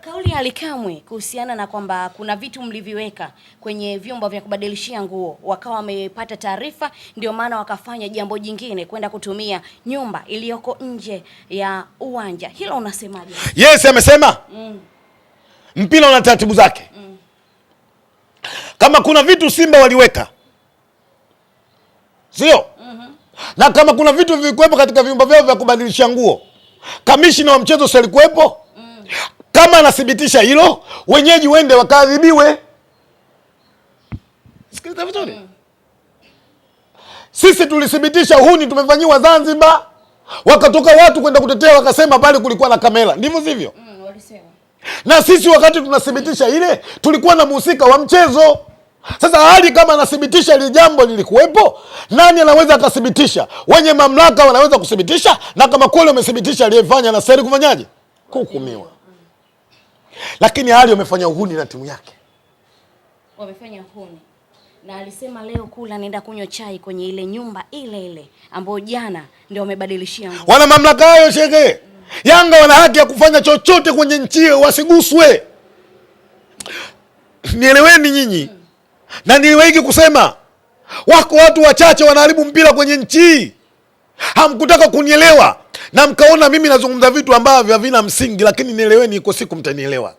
Kauli ya Ally Kamwe kuhusiana na kwamba kuna vitu mliviweka kwenye vyumba vya kubadilishia nguo, wakawa wamepata taarifa, ndio maana wakafanya jambo jingine kwenda kutumia nyumba iliyoko nje ya uwanja. Hilo unasemaje? Yes, amesema mpira una taratibu zake. Kama kuna vitu Simba waliweka, sio? Na kama kuna vitu vilikuwepo katika vyumba vyao vya kubadilishia nguo, kamishina wa mchezo si alikuwepo? Kama anathibitisha hilo, wenyeji wende wakaadhibiwe. Sikiliza vizuri. Sisi tulithibitisha uhuni tumefanyiwa Zanzibar. Wakatoka watu kwenda kutetea wakasema pale kulikuwa na kamera. Ndivyo sivyo? Walisema. Na sisi wakati tunathibitisha ile tulikuwa na mhusika wa mchezo. Sasa hali kama anathibitisha ile jambo lilikuwepo, nani anaweza akathibitisha? Wenye mamlaka wanaweza kuthibitisha, na kama kweli wamethibitisha aliyefanya na sasa kufanyaje? Kuhukumiwa. Lakini hali wamefanya uhuni na timu yake. Wamefanya uhuni. Na alisema leo kula anaenda kunywa chai kwenye ile nyumba ile ambayo jana ndio wamebadilishia nguo. Wana mamlaka hayo sheke. Yanga wana haki ya kufanya chochote kwenye nchi, wasiguswe. Nieleweni nyinyi. Na niliwahi kusema wako watu wachache wanaharibu mpira kwenye nchi. Hamkutaka kunielewa na mkaona mimi nazungumza vitu ambavyo havina msingi, lakini nieleweni, iko siku mtanielewa.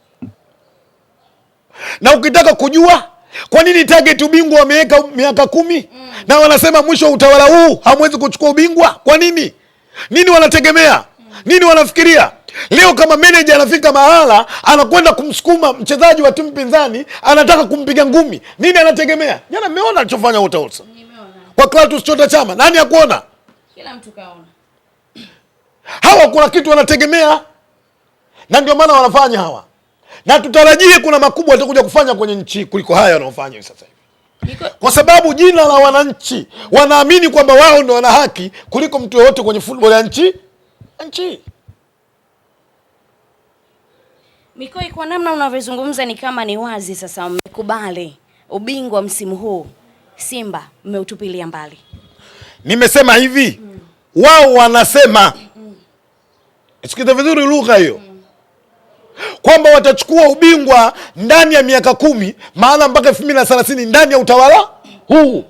Na ukitaka kujua kwa nini target ubingwa wameweka miaka 10 na wanasema mwisho utawala huu hamwezi kuchukua ubingwa, kwa nini? Nini wanategemea? Nini wanafikiria? Leo kama manager anafika mahala anakwenda kumsukuma mchezaji wa timu pinzani, anataka kumpiga ngumi, nini anategemea? Jana mmeona alichofanya Utausa. Nimeona. Kwa Clatous Chota Chama, nani hakuona? Kila mtu kaona. Hawa kuna kitu wanategemea. Na ndio maana wanafanya hawa. Na tutarajie kuna makubwa watakuja kufanya kwenye nchi kuliko haya wanaofanya sasa hivi. Kwa sababu jina la wananchi wanaamini kwamba wao ndio wana haki kuliko mtu yoyote kwenye football ya nchi. Mikoi, kwa namna unavyozungumza ni kama ni wazi sasa mmekubali ubingwa msimu huu Simba mmeutupilia mbali. Nimesema hivi, wao wanasema sikiza vizuri lugha hiyo, kwamba watachukua ubingwa ndani ya miaka 10, maana mpaka 2030 ndani ya utawala huu.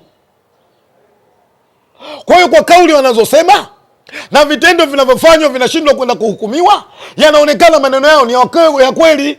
Kwa hiyo kwa kauli wanazosema na vitendo vinavyofanywa vinashindwa kwenda kuhukumiwa, yanaonekana maneno yao ni ya kweli.